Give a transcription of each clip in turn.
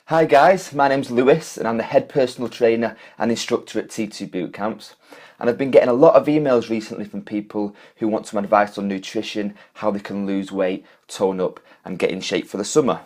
Hi guys, my name's Lewis and I'm the head personal trainer and instructor at T2 Boot Camps. And I've been getting a lot of emails recently from people who want some advice on nutrition, how they can lose weight, tone up and get in shape for the summer.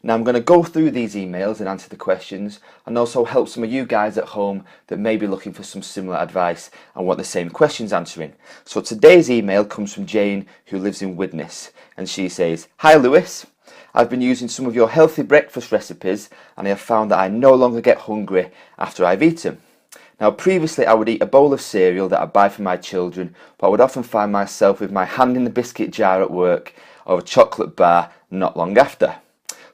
Now I'm going to go through these emails and answer the questions and also help some of you guys at home that may be looking for some similar advice and want the same questions answering. So today's email comes from Jane, who lives in Widnes, and she says, "Hi Lewis, I've been using some of your healthy breakfast recipes and I have found that I no longer get hungry after I've eaten. Now previously I would eat a bowl of cereal that I buy for my children, but I would often find myself with my hand in the biscuit jar at work or a chocolate bar not long after.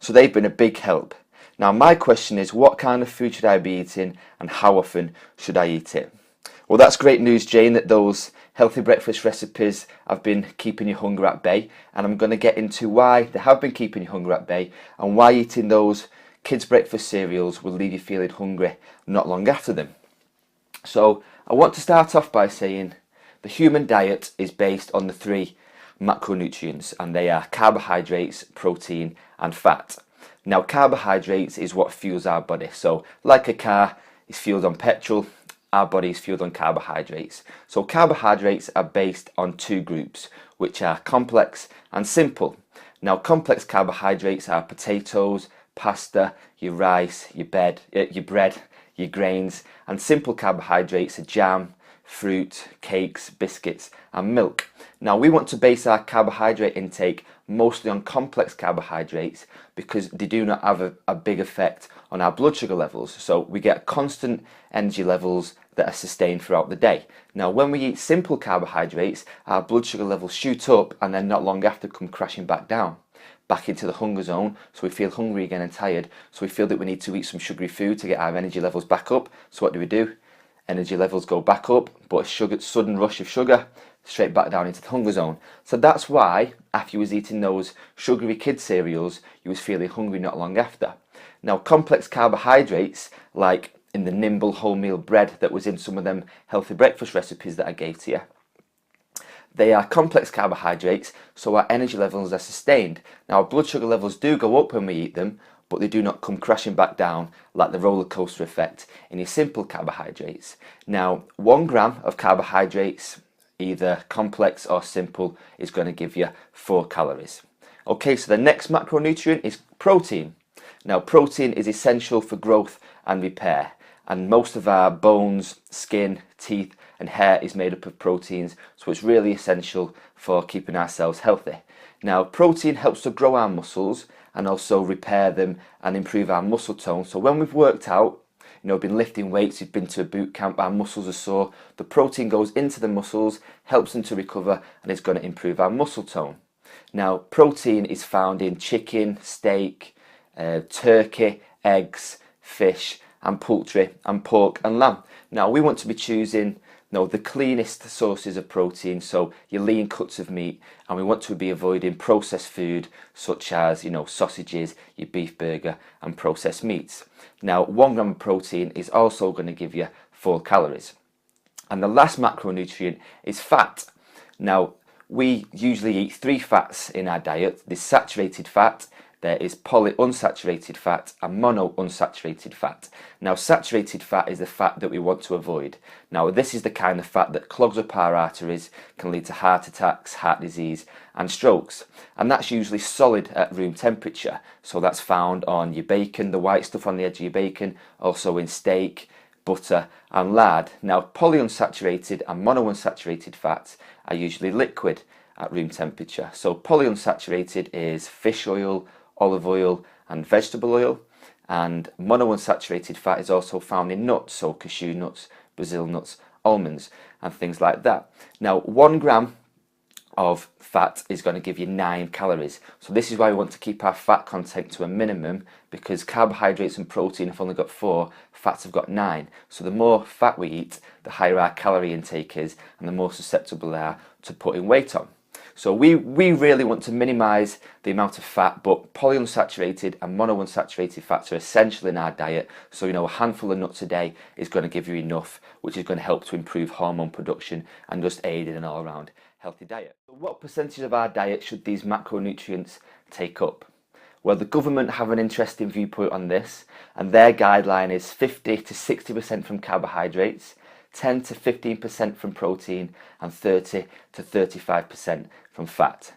So they've been a big help. Now my question is, what kind of food should I be eating and how often should I eat it?" Well, that's great news, Jane, that those healthy breakfast recipes have been keeping your hunger at bay, and I'm going to get into why they have been keeping your hunger at bay and why eating those kids' breakfast cereals will leave you feeling hungry not long after them. So I want to start off by saying the human diet is based on the three macronutrients, and they are carbohydrates, protein and fat. Now carbohydrates is what fuels our body, so like a car is fueled on petrol, our body is fueled on carbohydrates. So carbohydrates are based on two groups, which are complex and simple. Now complex carbohydrates are potatoes, pasta, your rice, your bread, your grains, and simple carbohydrates are jam, fruit, cakes, biscuits and milk. Now we want to base our carbohydrate intake mostly on complex carbohydrates because they do not have a big effect on our blood sugar levels, so we get constant energy levels that are sustained throughout the day. Now when we eat simple carbohydrates, our blood sugar levels shoot up and then not long after come crashing back into the hunger zone, so we feel hungry again and tired, so we feel that we need to eat some sugary food to get our energy levels back up. So what do? Energy levels go back up, but a sudden rush of sugar straight back down into the hunger zone. So that's why after you was eating those sugary kid cereals, you was feeling hungry not long after. Now complex carbohydrates, like in the nimble wholemeal bread that was in some of them healthy breakfast recipes that I gave to you, they are complex carbohydrates, so our energy levels are sustained. Now our blood sugar levels do go up when we eat them, but they do not come crashing back down like the roller coaster effect in your simple carbohydrates. Now 1 gram of carbohydrates, either complex or simple, is going to give you 4 calories. Okay, so the next macronutrient is protein. Now protein is essential for growth and repair, and most of our bones, skin, teeth and hair is made up of proteins, so it's really essential for keeping ourselves healthy. Now protein helps to grow our muscles and also repair them and improve our muscle tone. So when we've worked out, been lifting weights, you've been to a boot camp, our muscles are sore, the protein goes into the muscles, helps them to recover, and is going to improve our muscle tone. Now protein is found in chicken, steak, turkey, eggs, fish and poultry and pork and lamb. Now we want to be choosing the cleanest sources of protein, so your lean cuts of meat, and we want to be avoiding processed food such as sausages, your beef burger and processed meats. Now 1 gram of protein is also going to give you 4 calories. And the last macronutrient is fat. Now we usually eat 3 fats in our diet. There's saturated fat, there is polyunsaturated fat and monounsaturated fat. Now saturated fat is the fat that we want to avoid. Now this is the kind of fat that clogs up our arteries, can lead to heart attacks, heart disease and strokes. And that's usually solid at room temperature. So that's found on your bacon, the white stuff on the edge of your bacon, also in steak, butter and lard. Now polyunsaturated and monounsaturated fats are usually liquid at room temperature. So polyunsaturated is fish oil, olive oil and vegetable oil, and monounsaturated fat is also found in nuts, so cashew nuts, Brazil nuts, almonds and things like that. Now 1 gram of fat is going to give you 9 calories. So this is why we want to keep our fat content to a minimum, because carbohydrates and protein have only got 4, fats have got 9. So the more fat we eat, the higher our calorie intake is and the more susceptible they are to putting weight on. So we really want to minimise the amount of fat, but polyunsaturated and monounsaturated fats are essential in our diet. So a handful of nuts a day is going to give you enough, which is going to help to improve hormone production and just aid in an all-round healthy diet. So what percentage of our diet should these macronutrients take up? Well, the government have an interesting viewpoint on this, and their guideline is 50 to 60% from carbohydrates, 10 to 15% from protein, and 30 to 35% from fat.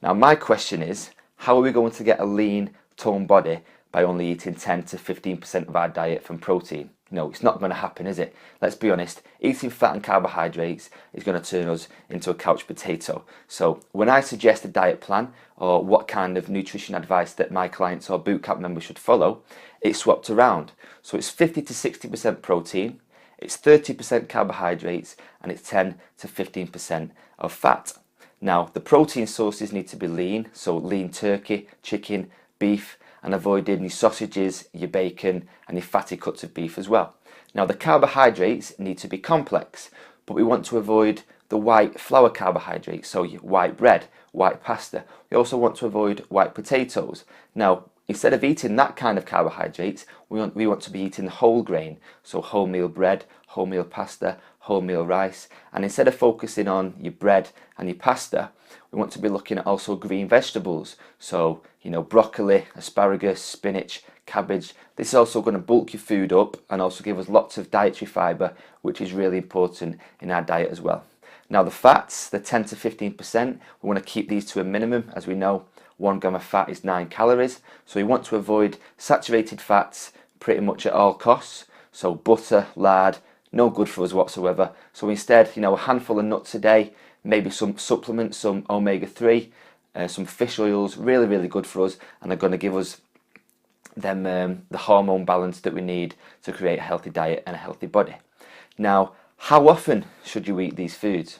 Now, my question is, how are we going to get a lean, toned body by only eating 10 to 15% of our diet from protein? No, it's not going to happen, is it? Let's be honest, eating fat and carbohydrates is going to turn us into a couch potato. So when I suggest a diet plan or what kind of nutrition advice that my clients or bootcamp members should follow, it's swapped around. So it's 50 to 60% protein, it's 30% carbohydrates, and it's 10 to 15% of fat. Now, the protein sources need to be lean, so lean turkey, chicken, beef, and avoiding your sausages, your bacon, and your fatty cuts of beef as well. Now, the carbohydrates need to be complex, but we want to avoid the white flour carbohydrates, so your white bread, white pasta. We also want to avoid white potatoes. Now, instead of eating that kind of carbohydrates, we want to be eating whole grain, so wholemeal bread, wholemeal pasta, wholemeal rice. And instead of focusing on your bread and your pasta, we want to be looking at also green vegetables. So, broccoli, asparagus, spinach, cabbage. This is also going to bulk your food up and also give us lots of dietary fibre, which is really important in our diet as well. Now, the fats, the 10 to 15%, we want to keep these to a minimum. As we know, 1 gram of fat is 9 calories. So we want to avoid saturated fats pretty much at all costs. So butter, lard, no good for us whatsoever. So instead, a handful of nuts a day, maybe some supplements, some omega-3, some fish oils, really, really good for us, and they're going to give us the hormone balance that we need to create a healthy diet and a healthy body. Now, how often should you eat these foods?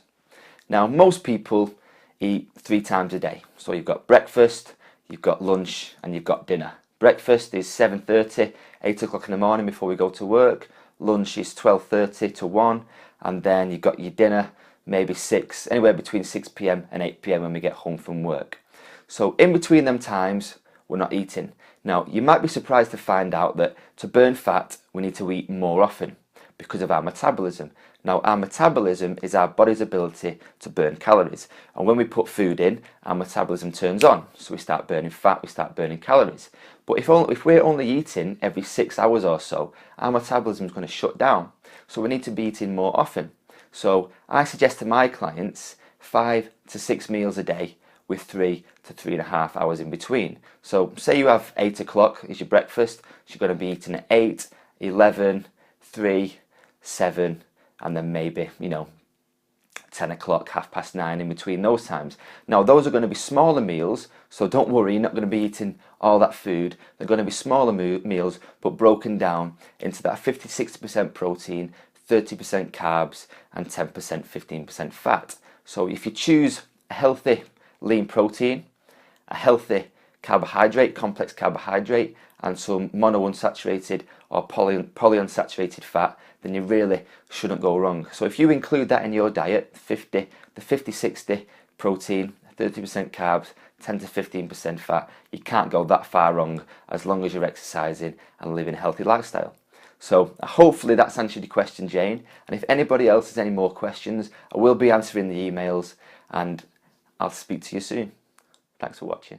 Now, most people eat 3 times a day. So you've got breakfast, you've got lunch, and you've got dinner. Breakfast is 7:30, 8 o'clock in the morning before we go to work. Lunch is 12:30 to 1, and then you've got your dinner, maybe 6, anywhere between 6 p.m. and 8 p.m. when we get home from work. So in between them times, we're not eating. Now, you might be surprised to find out that to burn fat, we need to eat more often because of our metabolism. Now, our metabolism is our body's ability to burn calories. And when we put food in, our metabolism turns on. So we start burning fat, we start burning calories. But if we're only eating every 6 hours or so, our metabolism is going to shut down. So we need to be eating more often. So I suggest to my clients 5 to 6 meals a day with 3 to 3.5 hours in between. So say you have 8 o'clock is your breakfast, so you're going to be eating at 8, 11, 3, 7, and then maybe, 10 o'clock, 9:30 in between those times. Now, those are going to be smaller meals, so don't worry, you're not going to be eating all that food. They're going to be smaller meals, but broken down into that 50-60% protein, 30% carbs, and 10%, 15% fat. So if you choose a healthy lean protein, a healthy carbohydrate, complex carbohydrate, and some monounsaturated or polyunsaturated fat, then you really shouldn't go wrong. So if you include that in your diet, 50-60 protein, 30% carbs, 10 to 15% fat, you can't go that far wrong as long as you're exercising and living a healthy lifestyle. So hopefully that's answered your question, Jane. And if anybody else has any more questions, I will be answering the emails, and I'll speak to you soon. Thanks for watching.